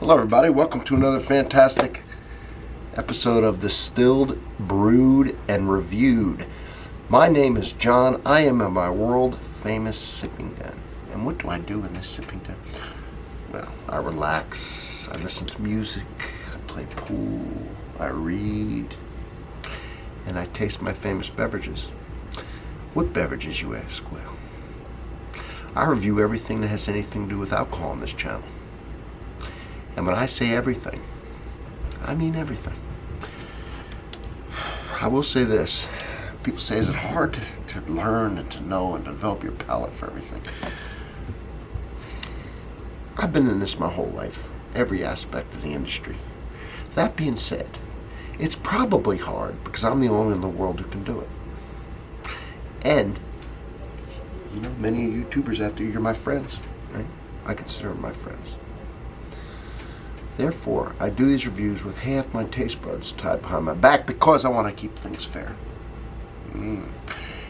Hello everybody, welcome to another fantastic episode of Distilled, Brewed, and Reviewed. My name is John. I am in my world famous sipping den. And what do I do in this sipping den? Well, I relax, I listen to music, I play pool, I read, and I taste my famous beverages. What beverages, you ask? Well, I review everything that has anything to do with alcohol on this channel. And when I say everything, I mean everything. I will say this. People say, is it hard to learn and to know and develop your palate for everything? I've been in this my whole life, every aspect of the industry. That being said, it's probably hard because I'm the only one in the world who can do it. And, you know, many YouTubers out there, you're my friends, right? I consider them my friends. Therefore, I do these reviews with half my taste buds tied behind my back because I want to keep things fair. And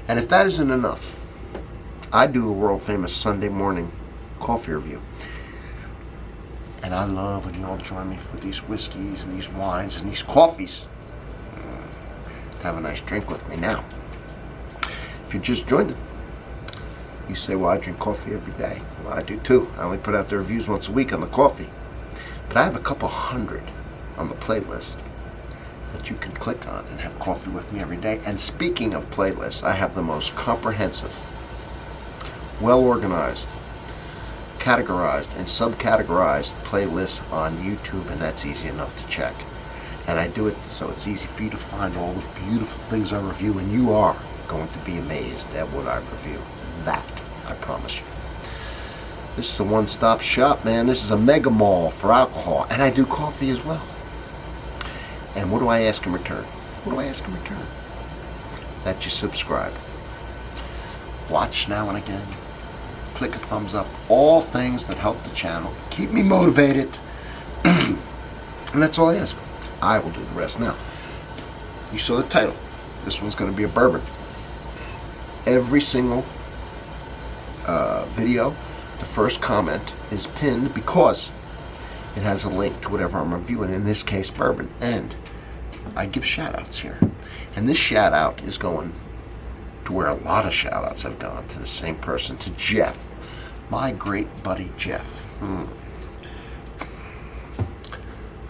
if that isn't enough, I do a world famous Sunday morning coffee review. And I love when you all join me for these whiskeys and these wines and these coffees. Have a nice drink with me now. If you're just joining, you say, well, I drink coffee every day. Well, I do too. I only put out the reviews once a week on the coffee. But I have a couple hundred on the playlist that you can click on and have coffee with me every day. And speaking of playlists, I have the most comprehensive, well-organized, categorized, and subcategorized playlists on YouTube, and that's easy enough to check. And I do it so it's easy for you to find all the beautiful things I review, and you are going to be amazed at what I review. That, I promise you. This is a one-stop shop, man. This is a mega mall for alcohol. And I do coffee as well. And what do I ask in return? What do I ask in return? That you subscribe. Watch now and again. Click a thumbs up. All things that help the channel. Keep me motivated. And that's all I ask. I will do the rest. Now, you saw the title. This one's going to be a bourbon. Every single video, the first comment is pinned because it has a link to whatever I'm reviewing, in this case bourbon, and I give shout outs here. And this shout out is going to where a lot of shout outs have gone, to the same person, to Jeff, my great buddy Jeff.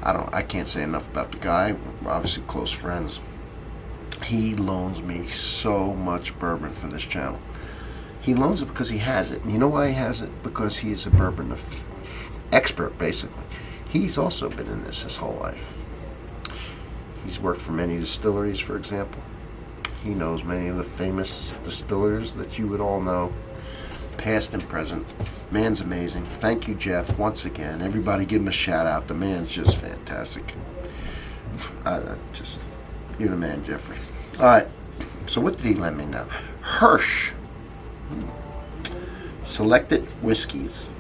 I can't say enough about the guy. We're obviously close friends. He loans me so much bourbon for this channel. He loans it because he has it. And you know why he has it? Because he is a bourbon expert, basically. He's also been in this his whole life. He's worked for many distilleries, for example. He knows many of the famous distillers that you would all know, past and present. Man's amazing. Thank you, Jeff, once again. Everybody give him a shout out. The man's just fantastic. You're the man, Jeffrey. All right. So what did he lend me now? Hirsch. Selected whiskeys.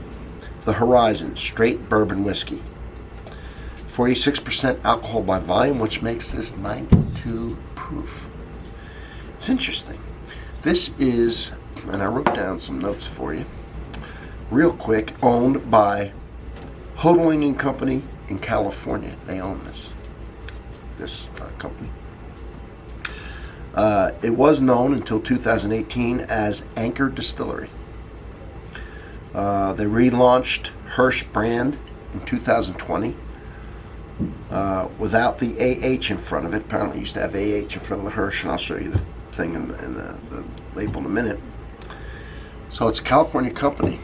The Horizon Straight Bourbon Whiskey. 46% alcohol by volume, which makes this 92 proof. It's interesting. This is, and I wrote down some notes for you, real quick, owned by Hotaling Co in California. They own this company. It was known until 2018 as Anchor Distilling. They relaunched Hirsch brand in 2020 without the AH in front of it. Apparently it used to have AH in front of the Hirsch, and I'll show you the thing in the label in a minute. So it's a California company.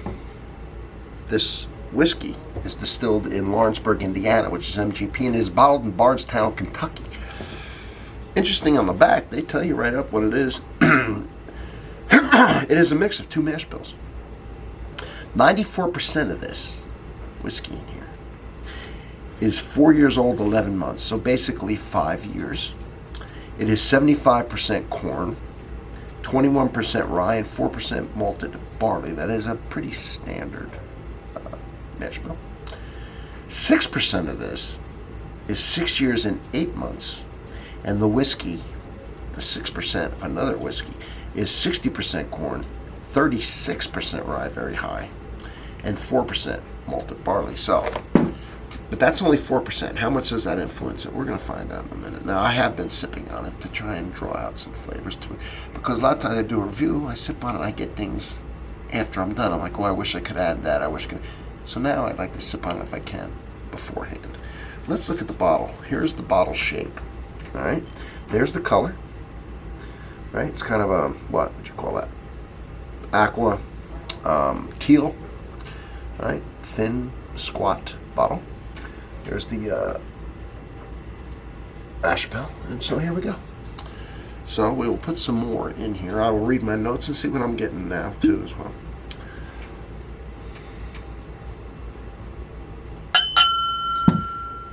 This whiskey is distilled in Lawrenceburg, Indiana, which is MGP, and is bottled in Bardstown, Kentucky. Interesting, on the back, they tell you right up what it is. It is a mix of two mash bills. 94% of this whiskey in here is 4 years old, 11 months, so basically 5 years. It is 75% corn, 21% rye, and 4% malted barley. That is a pretty standard mash bill. 6% of this is 6 years and 8 months. And the whiskey, the 6% of another whiskey, is 60% corn, 36% rye, very high, and 4% malted barley. So But that's only 4%. How much does that influence it? We're going to find out in a minute. Now, I have been sipping on it to try and draw out some flavors to it. Because a lot of times I do a review, I sip on it, and I get things after I'm done. I'm like, oh, I wish I could add that. I wish I could. So now I'd like to sip on it if I can beforehand. Let's look at the bottle. Here's the bottle shape. All right. There's the color. Right. It's kind of a, what would you call that? Aqua, teal. All right. Thin, squat bottle. There's the ash bell. And so here we go. So we will put some more in here. I will read my notes and see what I'm getting now too as well.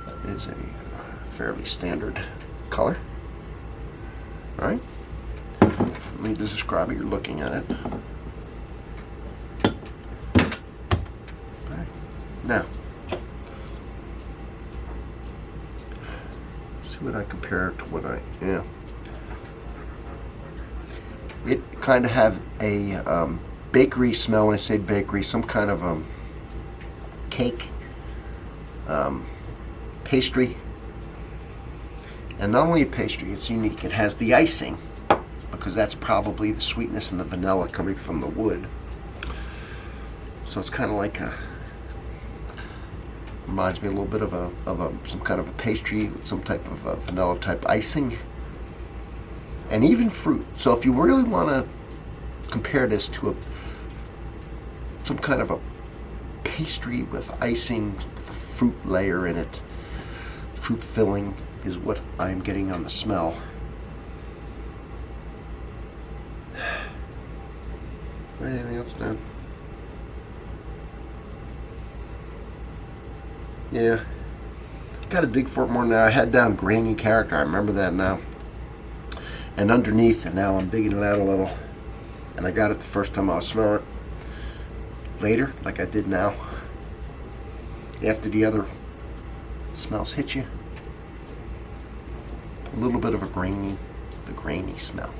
That is a fairly standard color. All right. Let me describe it. You're looking at it. All right. Now, see what I compare it to what I, yeah. It kind of have a bakery smell. When I say bakery, some kind of cake, pastry. And not only a pastry, it's unique. It has the icing, because that's probably the sweetness and the vanilla coming from the wood. So it's kind of like a, reminds me a little bit of some kind of a pastry with some type of vanilla type icing. And even fruit. So if you really want to compare this to some kind of a pastry with icing, with a fruit layer in it, fruit filling is what I'm getting on the smell. Anything else down? Yeah. Gotta dig for it more now. I had down grainy character. I remember that now. And underneath, and now I'm digging it out a little. And I got it the first time I was smelling it. Later, like I did now. After the other smells hit you. A little bit of a grainy smell.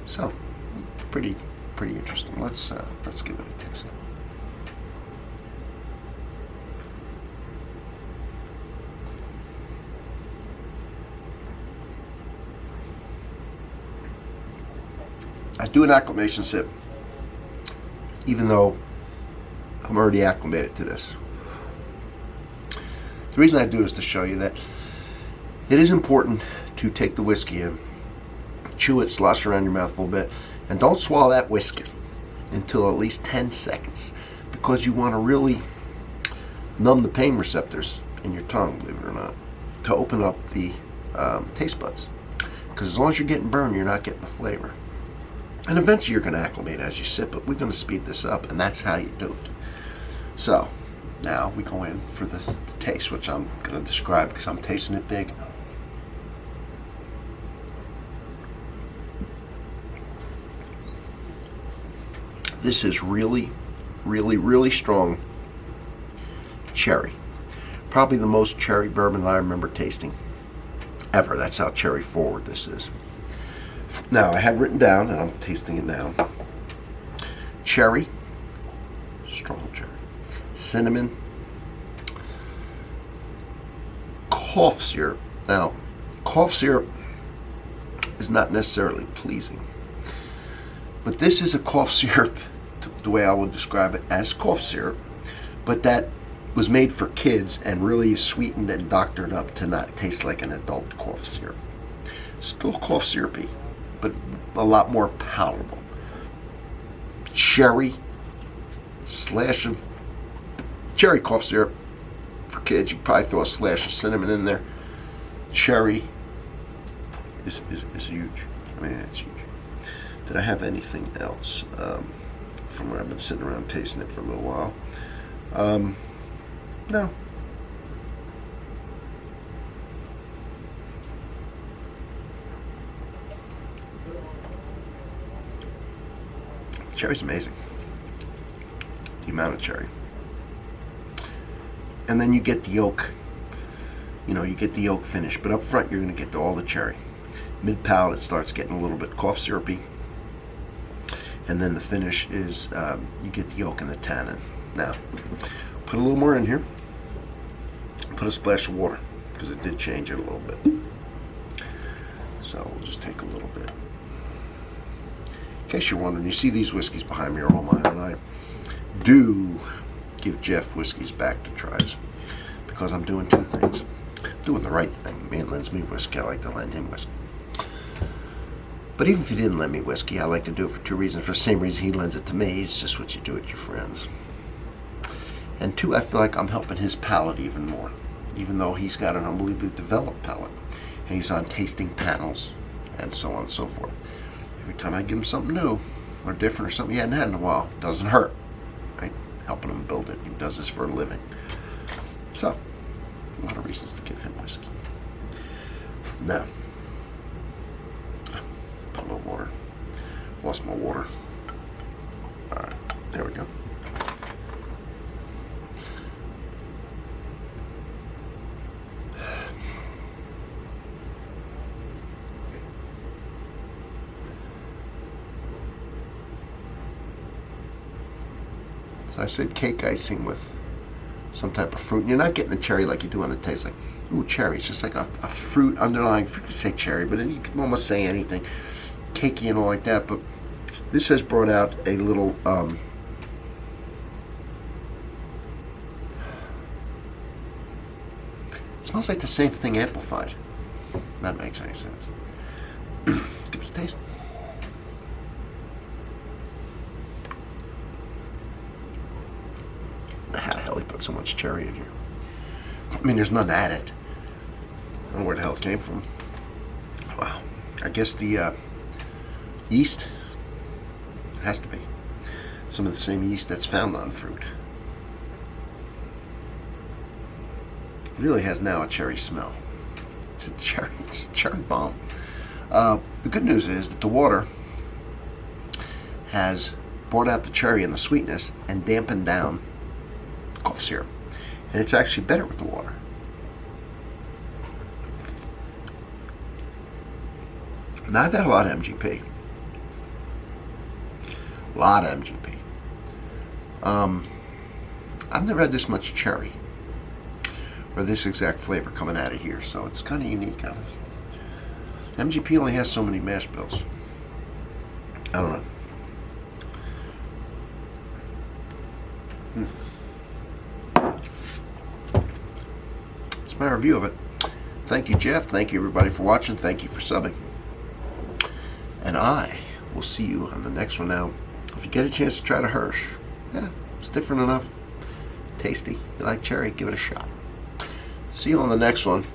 So, pretty interesting. Let's give it a taste. I do an acclimation sip, even though I'm already acclimated to this. The reason I do is to show you that it is important to take the whiskey in, chew it, slosh around your mouth a little bit, and don't swallow that whiskey until at least 10 seconds, because you want to really numb the pain receptors in your tongue, believe it or not, to open up the taste buds. Because as long as you're getting burned, you're not getting the flavor. And eventually you're going to acclimate as you sip, but we're going to speed this up, and that's how you do it. So, now we go in for the taste, which I'm going to describe because I'm tasting it big. This is really, really, really strong cherry. Probably the most cherry bourbon that I remember tasting ever. That's how cherry forward this is. Now, I had written down, and I'm tasting it now, cherry, strong cherry, cinnamon, cough syrup. Now, cough syrup is not necessarily pleasing, but this is a cough syrup, the way I would describe it, as cough syrup, but that was made for kids and really sweetened and doctored up to not taste like an adult cough syrup. Still cough syrupy, but a lot more palatable. Cherry, slash of cherry cough syrup for kids. You probably throw a slash of cinnamon in there. Cherry is huge. I mean, it's huge. Did I have anything else from where I've been sitting around tasting it for a little while? No. Cherry's amazing. The amount of cherry. And then you get the oak. You know, you get the oak finish, but up front you're going to get all the cherry. Mid palate it starts getting a little bit cough syrupy. And then the finish is you get the oak and the tannin. Now, Put a little more in here. Put a splash of water, because it did change it a little bit. So we'll just take a little bit. In case you're wondering, you see these whiskeys behind me are all mine, and I do give Jeff whiskeys back to tries, because I'm doing two things. Doing the right thing. Man lends me whiskey, I like to lend him whiskey. But even if he didn't lend me whiskey, I like to do it for two reasons. For the same reason he lends it to me, it's just what you do with your friends. And two, I feel like I'm helping his palate even more, even though he's got an unbelievably developed palate. And he's on tasting panels and so on and so forth. Every time I give him something new or different or something he hadn't had in a while, it doesn't hurt. Right? Helping him build it. He does this for a living. So, a lot of reasons to give him whiskey. Now, put a little water. Lost my water. Alright, there we go. So I said cake icing with some type of fruit. And you're not getting the cherry like you do on the taste. Like, ooh, cherry. It's just like a fruit, underlying fruit. You say cherry, but then you can almost say anything. Cakey and all like that. But this has brought out a little... it smells like the same thing amplified. That makes any sense. Let's give it a taste. How the hell he put so much cherry in here? I mean, there's none at it. I don't know where the hell it came from. Wow. I guess the yeast has to be some of the same yeast that's found on fruit. It really has now a cherry smell. It's a cherry bomb. The good news is that the water has brought out the cherry and the sweetness and dampened down cough syrup, and it's actually better with the water. Now, I've had a lot of MGP. A lot of MGP. I've never had this much cherry or this exact flavor coming out of here, so it's kind of unique. MGP only has so many mash bills. I don't know. It's my review of it. Thank you, Jeff. Thank you, everybody, for watching. Thank you for subbing. And I will see you on the next one. Now, if you get a chance to try the Hirsch, yeah, it's different enough. Tasty. You like cherry? Give it a shot. See you on the next one.